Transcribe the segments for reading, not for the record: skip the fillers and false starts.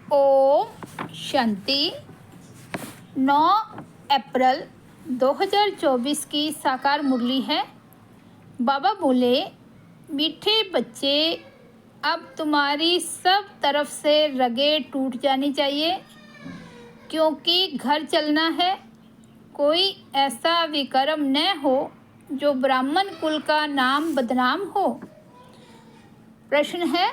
ओम शांति। 9 अप्रैल 2024 की साकार मुरली है। बाबा बोले, मीठे बच्चे, अब तुम्हारी सब तरफ से रगें टूट जानी चाहिए, क्योंकि घर चलना है। कोई ऐसा विकर्म न हो जो ब्राह्मण कुल का नाम बदनाम हो। प्रश्न है,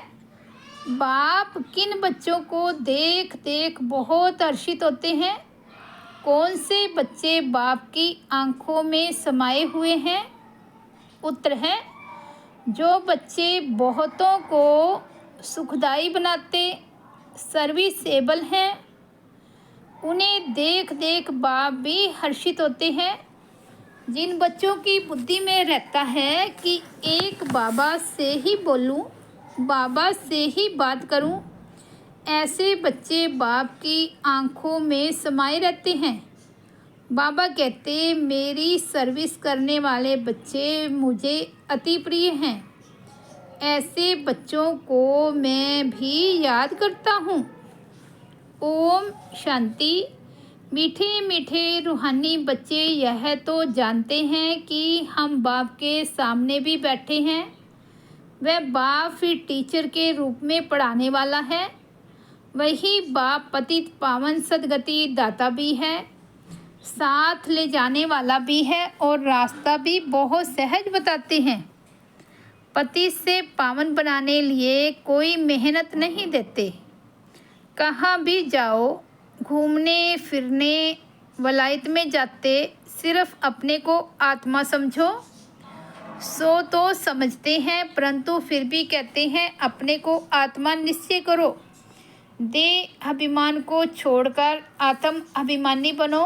बाप किन बच्चों को देख देख बहुत हर्षित होते हैं? कौन से बच्चे बाप की आंखों में समाये हुए हैं? उत्तर है, जो बच्चे बहुतों को सुखदाई बनाते, सर्विसेबल हैं। उन्हें देख देख बाप भी हर्षित होते हैं। जिन बच्चों की बुद्धि में रहता है कि एक बाबा से ही बोलूं, बाबा से ही बात करूं, ऐसे बच्चे बाप की आंखों में समाये रहते हैं। बाबा कहते, मेरी सर्विस करने वाले बच्चे मुझे अति प्रिय हैं। ऐसे बच्चों को मैं भी याद करता हूँ। ओम शांति। मीठे मीठे रूहानी बच्चे यह तो जानते हैं कि हम बाप के सामने भी बैठे हैं। वह बाप फिर टीचर के रूप में पढ़ाने वाला है। वही बाप पतित पावन सदगति दाता भी है, साथ ले जाने वाला भी है और रास्ता भी बहुत सहज बताते हैं। पति से पावन बनाने लिए कोई मेहनत नहीं देते। कहाँ भी जाओ, घूमने फिरने वलायत में जाते, सिर्फ अपने को आत्मा समझो। सो तो समझते हैं, परंतु फिर भी कहते हैं अपने को आत्मा निश्चय करो। देह अभिमान को छोड़कर आत्म अभिमानी बनो।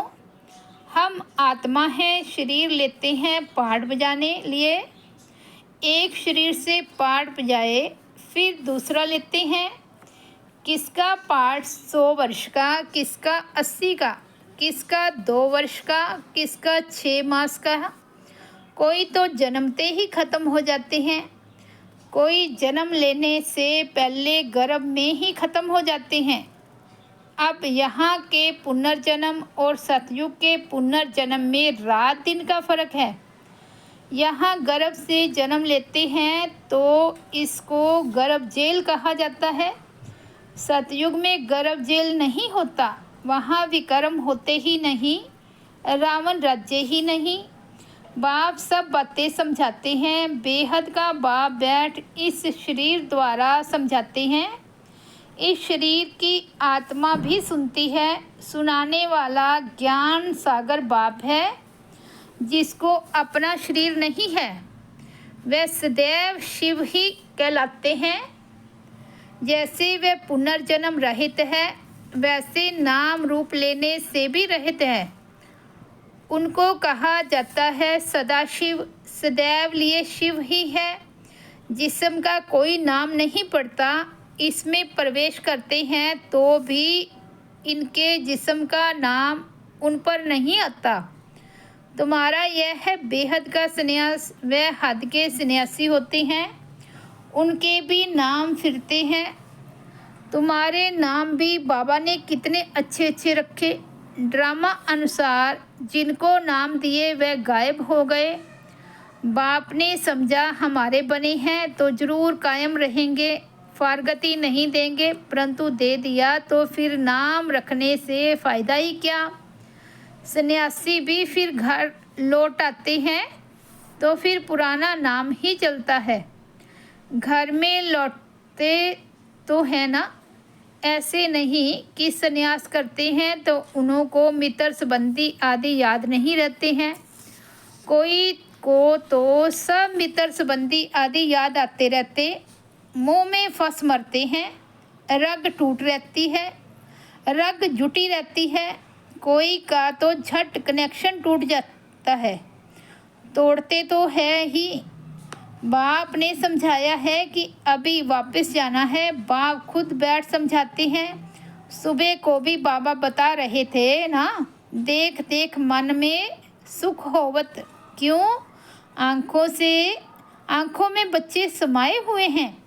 हम आत्मा हैं, शरीर लेते हैं पाठ बजाने लिए। एक शरीर से पाठ बजाए फिर दूसरा लेते हैं। किसका पाठ 100 वर्ष का, किसका 80 का, किसका 2 वर्ष का, किसका 6 मास का। कोई तो जन्मते ही ख़त्म हो जाते हैं, कोई जन्म लेने से पहले गर्भ में ही ख़त्म हो जाते हैं। अब यहाँ के पुनर्जन्म और सतयुग के पुनर्जन्म में रात दिन का फ़र्क है। यहाँ गर्भ से जन्म लेते हैं तो इसको गर्भ जेल कहा जाता है। सतयुग में गर्भ जेल नहीं होता, वहाँ विकर्म होते ही नहीं, रावण राज्य ही नहीं। बाप सब बातें समझाते हैं। बेहद का बाप बैठ इस शरीर द्वारा समझाते हैं। इस शरीर की आत्मा भी सुनती है। सुनाने वाला ज्ञान सागर बाप है, जिसको अपना शरीर नहीं है। वह सदैव शिव ही कहलाते हैं। जैसे वह पुनर्जन्म रहित है, वैसे नाम रूप लेने से भी रहित है। उनको कहा जाता है सदाशिव। सदैव लिए शिव ही है। जिस्म का कोई नाम नहीं पड़ता। इसमें प्रवेश करते हैं तो भी इनके जिस्म का नाम उन पर नहीं आता। तुम्हारा यह है बेहद का संन्यास। वह हद के सन्यासी होते हैं, उनके भी नाम फिरते हैं। तुम्हारे नाम भी बाबा ने कितने अच्छे अच्छे रखे। ड्रामा अनुसार जिनको नाम दिए वह गायब हो गए। बाप ने समझा हमारे बने हैं तो ज़रूर कायम रहेंगे, फारगती नहीं देंगे, परंतु दे दिया तो फिर नाम रखने से फ़ायदा ही क्या। सन्यासी भी फिर घर लौट आते हैं तो फिर पुराना नाम ही चलता है। घर में लौटते तो है ना। ऐसे नहीं कि सन्यास करते हैं तो उन्हों को मित्र संबंधी आदि याद नहीं रहते हैं। कोई को तो सब मित्र संबंधी आदि याद आते रहते, मुंह में फंस मरते हैं। रग टूट रहती है, रग जुटी रहती है। कोई का तो झट कनेक्शन टूट जाता है। तोड़ते तो है ही। बाप ने समझाया है कि अभी वापस जाना है। बाप खुद बैठ समझाते हैं। सुबह को भी बाबा बता रहे थे ना, देख देख मन में सुख होवत। क्यों? आँखों में बच्चे समाये हुए हैं।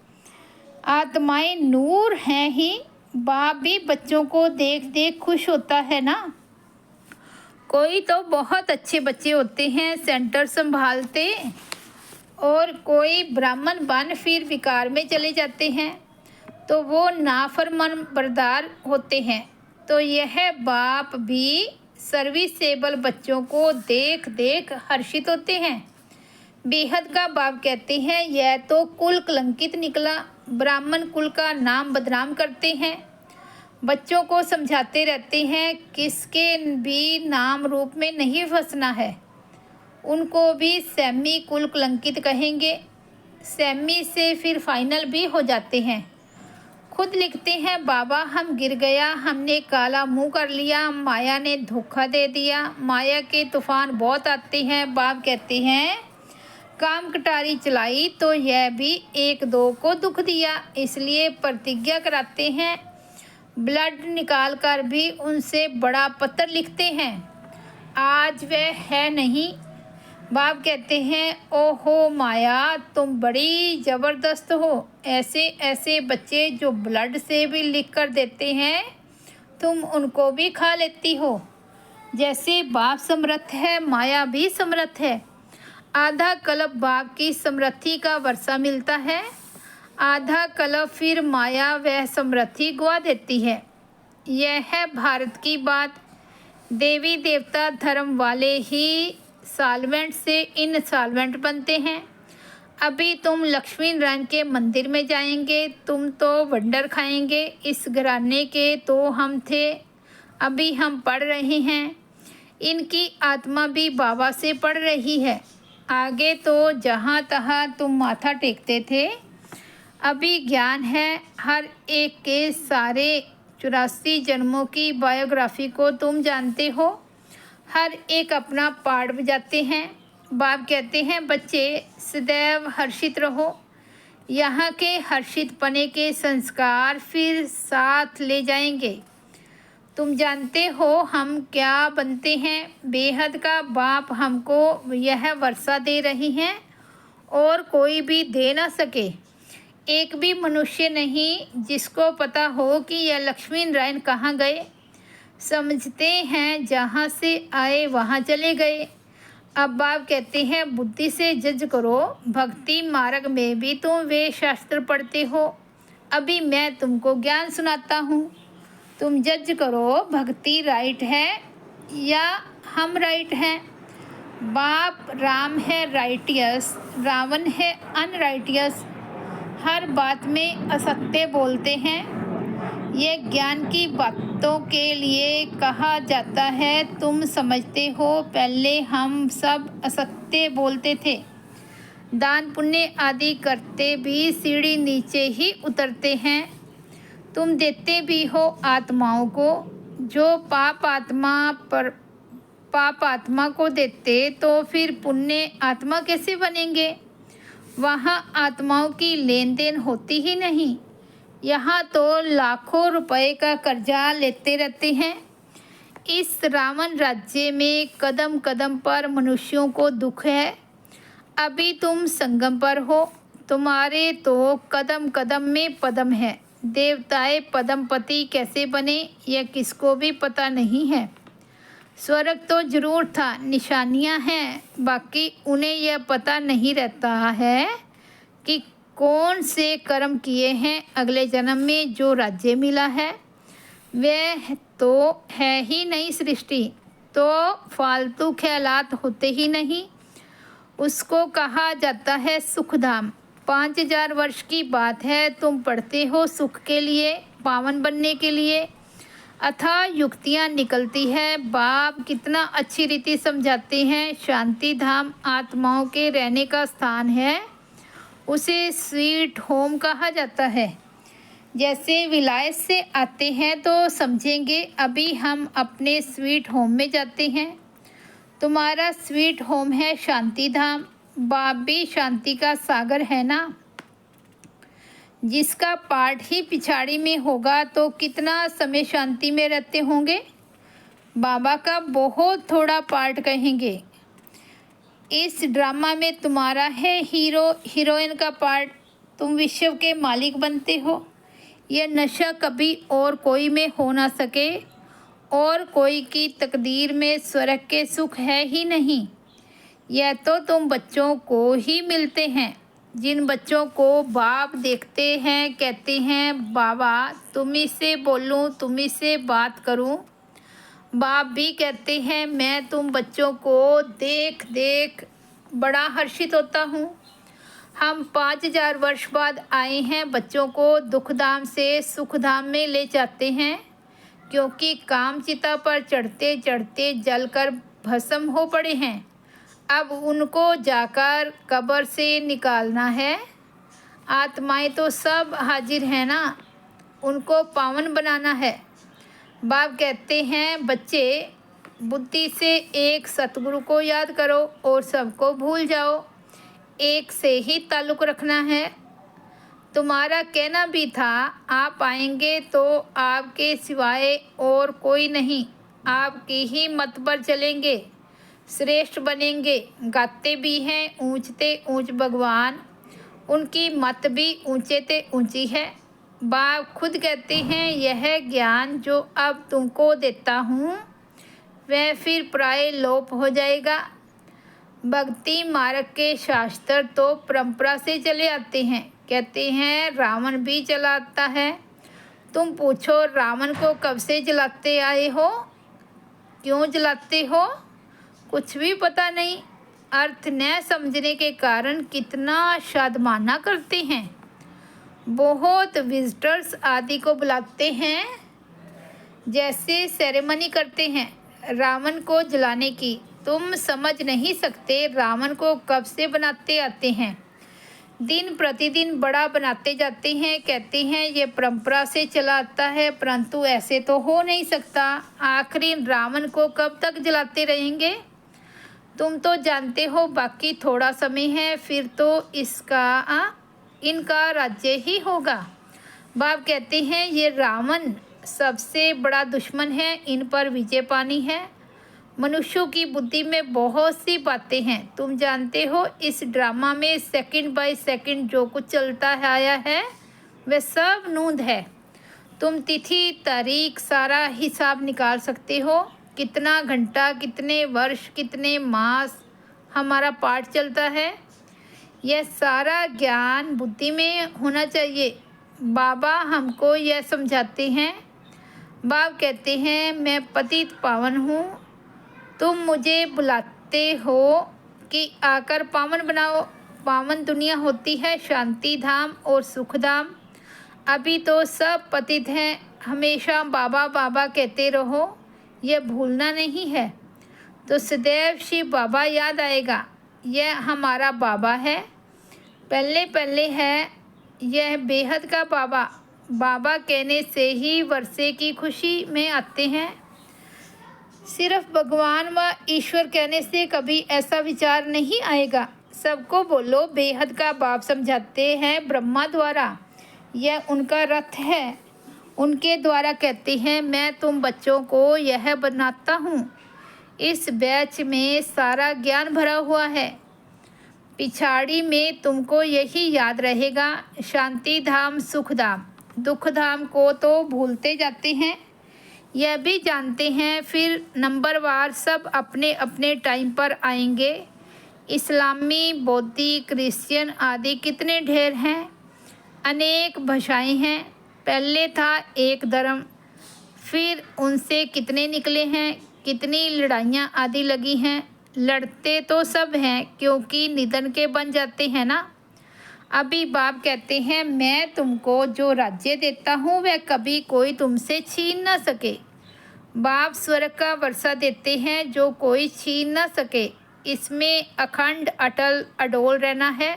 आत्माएं नूर हैं ही, बाप भी बच्चों को देख देख खुश होता है ना। कोई तो बहुत अच्छे बच्चे होते हैं, सेंटर संभालते, और कोई ब्राह्मण बन फिर विकार में चले जाते हैं, तो वो नाफरमान बरदार होते हैं। तो यह बाप भी सर्विसेबल बच्चों को देख देख हर्षित होते हैं। बेहद का बाप कहते हैं, यह तो कुल कलंकित निकला, ब्राह्मण कुल का नाम बदनाम करते हैं। बच्चों को समझाते रहते हैं किसके भी नाम रूप में नहीं फंसना है, उनको भी सैमी कुल कलंकित कहेंगे। सैमी से फिर फाइनल भी हो जाते हैं। खुद लिखते हैं, बाबा हम गिर गया, हमने काला मुंह कर लिया, माया ने धोखा दे दिया, माया के तूफान बहुत आते हैं। बाप कहते हैं, काम कटारी चलाई तो यह भी एक दो को दुख दिया, इसलिए प्रतिज्ञा कराते हैं, ब्लड निकाल कर भी उनसे बड़ा पत्र लिखते हैं। आज वह है नहीं। बाप कहते हैं, ओहो माया तुम बड़ी ज़बरदस्त हो, ऐसे ऐसे बच्चे जो ब्लड से भी लिख कर देते हैं, तुम उनको भी खा लेती हो। जैसे बाप समर्थ है, माया भी समर्थ है। आधा कल्प बाप की समृद्धि का वर्षा मिलता है, आधा कल्प फिर माया वह समृद्धि गवा देती है। यह है भारत की बात। देवी देवता धर्म वाले ही सॉल्वेंट से इनसॉल्वेंट बनते हैं। अभी तुम लक्ष्मी नारायण के मंदिर में जाएंगे, तुम तो वंडर खाएंगे। इस घराने के तो हम थे, अभी हम पढ़ रहे हैं। इनकी आत्मा भी बाबा से पढ़ रही है। आगे तो जहाँ तहाँ तुम माथा टेकते थे, अभी ज्ञान है। हर एक के सारे 84 जन्मों की बायोग्राफी को तुम जानते हो। हर एक अपना पार्ट बजाते हैं। बाप कहते हैं, बच्चे सदैव हर्षित रहो। यहाँ के हर्षित पने के संस्कार फिर साथ ले जाएंगे। तुम जानते हो हम क्या बनते हैं। बेहद का बाप हमको यह वर्षा दे रही हैं और कोई भी दे ना सके। एक भी मनुष्य नहीं जिसको पता हो कि यह लक्ष्मी नारायण कहाँ गए। समझते हैं जहाँ से आए वहाँ चले गए। अब बाप कहते हैं, बुद्धि से जज करो। भक्ति मार्ग में भी तुम वे शास्त्र पढ़ते हो। अभी मैं तुमको ज्ञान सुनाता हूँ, तुम जज करो भक्ति राइट है या हम राइट हैं। बाप राम है राइटियस, रावण है अनराइटियस। हर बात में असत्य बोलते हैं। ये ज्ञान की बातों के लिए कहा जाता है। तुम समझते हो पहले हम सब असत्य बोलते थे। दान पुण्य आदि करते भी सीढ़ी नीचे ही उतरते हैं। तुम देते भी हो आत्माओं को। जो पाप आत्मा को देते तो फिर पुण्य आत्मा कैसे बनेंगे। वहाँ आत्माओं की लेन देन होती ही नहीं। यहाँ तो लाखों रुपए का कर्जा लेते रहते हैं। इस रावण राज्य में कदम कदम पर मनुष्यों को दुख है। अभी तुम संगम पर हो, तुम्हारे तो कदम कदम में पदम है। देवताएं पदमपति कैसे बने यह किसको भी पता नहीं है। स्वर्ग तो जरूर था, निशानियां हैं, बाकी उन्हें यह पता नहीं रहता है कि कौन से कर्म किए हैं। अगले जन्म में जो राज्य मिला है वह तो है ही नहीं सृष्टि, तो फालतू ख्यालात होते ही नहीं। उसको कहा जाता है सुखधाम। 5000 वर्ष की बात है। तुम पढ़ते हो सुख के लिए, पावन बनने के लिए। अथाह युक्तियाँ निकलती है। बाप कितना अच्छी रीति समझाते हैं। शांति धाम आत्माओं के रहने का स्थान है, उसे स्वीट होम कहा जाता है। जैसे विलायत से आते हैं तो समझेंगे अभी हम अपने स्वीट होम में जाते हैं। तुम्हारा स्वीट होम है शांति धाम। बाप भी शांति का सागर है ना। जिसका पार्ट ही पिछाड़ी में होगा तो कितना समय शांति में रहते होंगे। बाबा का बहुत थोड़ा पार्ट कहेंगे। इस ड्रामा में तुम्हारा है हीरो हीरोइन का पार्ट। तुम विश्व के मालिक बनते हो। यह नशा कभी और कोई में हो ना सके, और कोई की तकदीर में स्वर्ग के सुख है ही नहीं। यह तो तुम बच्चों को ही मिलते हैं, जिन बच्चों को बाप देखते हैं, कहते हैं बाबा तुम्ही से बोलूं, तुम्ही से बात करूं। बाप भी कहते हैं मैं तुम बच्चों को देख देख बड़ा हर्षित होता हूँ। हम 5000 वर्ष बाद आए हैं, बच्चों को दुखधाम से सुखधाम में ले जाते हैं, क्योंकि कामचिता पर चढ़ते चढ़ते जलकर भस्म हो पड़े हैं। अब उनको जाकर कब्र से निकालना है। आत्माएं तो सब हाजिर हैं ना, उनको पावन बनाना है। बाप कहते हैं बच्चे बुद्धि से एक सतगुरु को याद करो और सबको भूल जाओ। एक से ही ताल्लुक़ रखना है। तुम्हारा कहना भी था आप आएंगे तो आपके सिवाय और कोई नहीं, आपकी ही मत पर चलेंगे, श्रेष्ठ बनेंगे। गाते भी हैं ऊंचते ऊंच भगवान, उनकी मत भी ऊंचे ते ऊंची है। बाप खुद कहते हैं यह ज्ञान जो अब तुमको देता हूँ वह फिर प्राय लोप हो जाएगा। भक्ति मार्ग के शास्त्र तो परंपरा से चले आते हैं। कहते हैं रावण भी जलाता है। तुम पूछो रावण को कब से जलाते आए हो, क्यों जलाते हो? कुछ भी पता नहीं। अर्थ न समझने के कारण कितना शादमाना करते हैं। बहुत विजिटर्स आदि को बुलाते हैं, जैसे सेरेमनी करते हैं रावण को जलाने की। तुम समझ नहीं सकते रावण को कब से बनाते आते हैं। दिन प्रतिदिन बड़ा बनाते जाते हैं। कहते हैं ये परंपरा से चला आता है, परंतु ऐसे तो हो नहीं सकता। आखिरी रावण को कब तक जलाते रहेंगे? तुम तो जानते हो बाकी थोड़ा समय है, फिर तो इनका राज्य ही होगा। बाप कहते हैं ये रावण सबसे बड़ा दुश्मन है, इन पर विजय पानी है। मनुष्यों की बुद्धि में बहुत सी बातें हैं। तुम जानते हो इस ड्रामा में सेकंड बाय सेकंड जो कुछ चलता है आया है वह सब नूंद है। तुम तिथि तारीख सारा हिसाब निकाल सकते हो, कितना घंटा, कितने वर्ष, कितने मास हमारा पाठ चलता है। यह सारा ज्ञान बुद्धि में होना चाहिए। बाबा हमको यह समझाते हैं। बाप कहते हैं मैं पतित पावन हूँ, तुम मुझे बुलाते हो कि आकर पावन बनाओ। पावन दुनिया होती है शांति धाम और सुख धाम। अभी तो सब पतित हैं। हमेशा बाबा बाबा कहते रहो, यह भूलना नहीं है। तो सदैव शिव बाबा याद आएगा। यह हमारा बाबा है, पहले पहले है। यह बेहद का बाबा। बाबा कहने से ही वर्षे की खुशी में आते हैं। सिर्फ भगवान व ईश्वर कहने से कभी ऐसा विचार नहीं आएगा। सबको बोलो बेहद का बाप समझाते हैं ब्रह्मा द्वारा। यह उनका रथ है, उनके द्वारा कहते हैं मैं तुम बच्चों को यह बनाता हूँ। इस बैच में सारा ज्ञान भरा हुआ है। पिछाड़ी में तुमको यही याद रहेगा, शांति धाम सुख धाम। दुख धाम को तो भूलते जाते हैं। यह भी जानते हैं फिर नंबरवार सब अपने अपने टाइम पर आएंगे। इस्लामी, बौद्धी, क्रिश्चियन आदि कितने ढेर हैं, अनेक भाषाएं हैं। पहले था एक धर्म, फिर उनसे कितने निकले हैं, कितनी लड़ाइयाँ आदि लगी हैं। लड़ते तो सब हैं क्योंकि निधन के बन जाते हैं ना। अभी बाप कहते हैं मैं तुमको जो राज्य देता हूँ वह कभी कोई तुमसे छीन ना सके। बाप स्वर्ग का वर्षा देते हैं जो कोई छीन ना सके। इसमें अखंड अटल अडोल रहना है।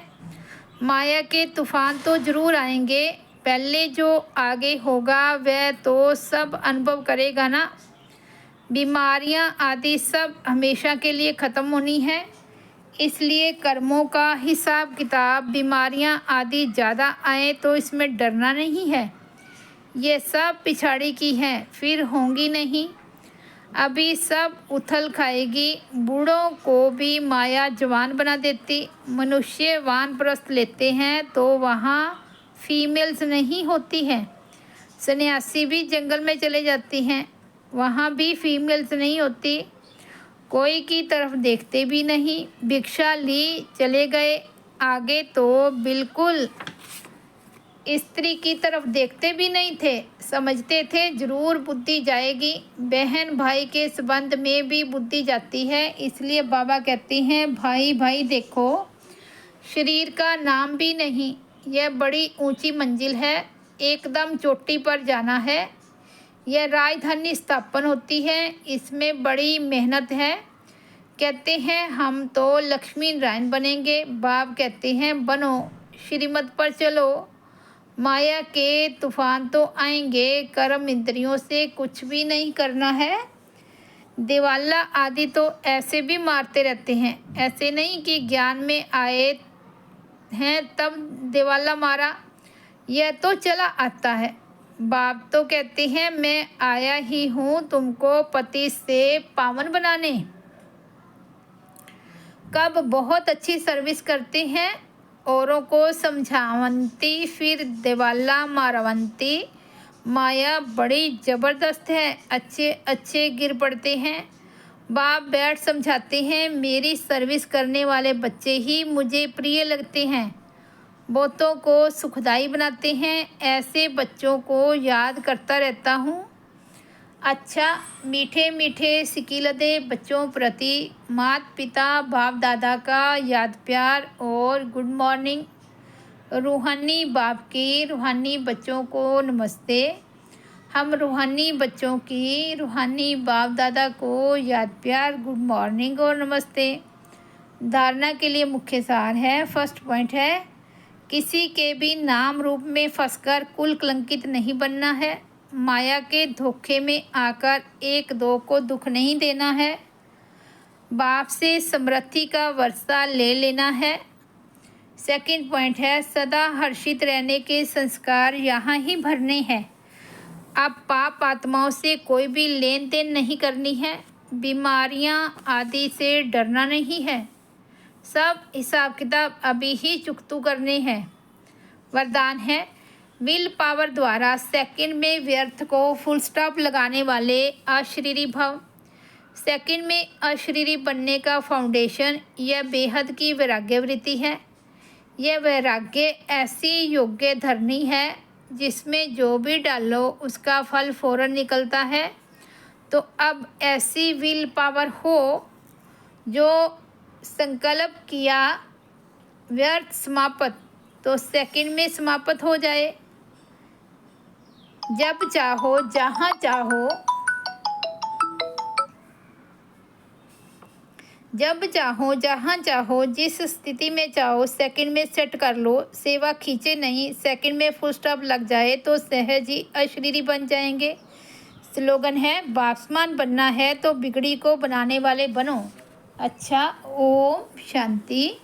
माया के तूफान तो जरूर आएंगे, पहले जो आगे होगा वह तो सब अनुभव करेगा ना। बीमारियां आदि सब हमेशा के लिए ख़त्म होनी है, इसलिए कर्मों का हिसाब किताब। बीमारियां आदि ज़्यादा आए तो इसमें डरना नहीं है। ये सब पिछाड़ी की हैं, फिर होंगी नहीं। अभी सब उथल खाएगी। बूढ़ों को भी माया जवान बना देती। मनुष्य वानप्रस्थ लेते हैं तो वहाँ फीमेल्स नहीं होती हैं। सन्यासी भी जंगल में चले जाते हैं, वहाँ भी फीमेल्स नहीं होती, कोई की तरफ देखते भी नहीं, भिक्षा ली चले गए, आगे तो बिल्कुल स्त्री की तरफ देखते भी नहीं थे, समझते थे जरूर बुद्धि जाएगी। बहन भाई के संबंध में भी बुद्धि जाती है, इसलिए बाबा कहते हैं भाई भाई देखो, शरीर का नाम भी नहीं, यह बड़ी ऊंची मंजिल है, एकदम चोटी पर जाना है। यह राजधानी स्थापन होती है, इसमें बड़ी मेहनत है। कहते हैं हम तो लक्ष्मी नारायण बनेंगे, बाप कहते हैं बनो, श्रीमत पर चलो, माया के तूफान तो आएंगे, कर्म इंद्रियों से कुछ भी नहीं करना है। दिवाला आदि तो ऐसे भी मारते रहते हैं, ऐसे नहीं कि ज्ञान में आए हैं तब दिवाला मारा, यह तो चला आता है। बाप तो कहते हैं मैं आया ही हूँ तुमको पति से पावन बनाने। कब बहुत अच्छी सर्विस करते हैं, औरों को समझावंती फिर दिवाला मारवंती। माया बड़ी ज़बरदस्त है, अच्छे अच्छे गिर पड़ते हैं। बाप बैठ समझाते हैं मेरी सर्विस करने वाले बच्चे ही मुझे प्रिय लगते हैं, बहुतों को सुखदाई बनाते हैं, ऐसे बच्चों को याद करता रहता हूँ। अच्छा, मीठे मीठे सिकीलदे बच्चों प्रति माता पिता बाप दादा का याद प्यार और गुड मॉर्निंग। रूहानी बाप की रूहानी बच्चों को नमस्ते। हम रूहानी बच्चों की रूहानी बाप दादा को याद प्यार गुड मॉर्निंग और नमस्ते। धारणा के लिए मुख्य सार है। फर्स्ट पॉइंट है, किसी के भी नाम रूप में फंसकर कुल कलंकित नहीं बनना है। माया के धोखे में आकर एक दो को दुख नहीं देना है। बाप से समृद्धि का वर्षा ले लेना है। सेकंड पॉइंट है, सदा हर्षित रहने के संस्कार यहाँ ही भरने हैं। अब पाप आत्माओं से कोई भी लेन देन नहीं करनी है, बीमारियाँ आदि से डरना नहीं है, सब हिसाब किताब अभी ही चुकतू करने हैं। वरदान है, विल पावर द्वारा सेकंड में व्यर्थ को फुल स्टॉप लगाने वाले अशरीरी भव। सेकंड में अशरीरी बनने का फाउंडेशन यह बेहद की वैराग्य वृत्ति है। यह वैराग्य ऐसी योग्य धरनी है जिसमें जो भी डालो उसका फल फौरन निकलता है। तो अब ऐसी विल पावर हो जो संकल्प किया व्यर्थ समाप्त तो सेकंड में समाप्त हो जाए। जब चाहो जहाँ चाहो, जब चाहो जहाँ चाहो, जिस स्थिति में चाहो सेकंड में सेट कर लो। सेवा खींचे नहीं, सेकंड में फुल स्टॉप लग जाए तो सहज ही अशरीरी बन जाएंगे। स्लोगन है, बाप्समान बनना है तो बिगड़ी को बनाने वाले बनो। अच्छा, ओम शांति।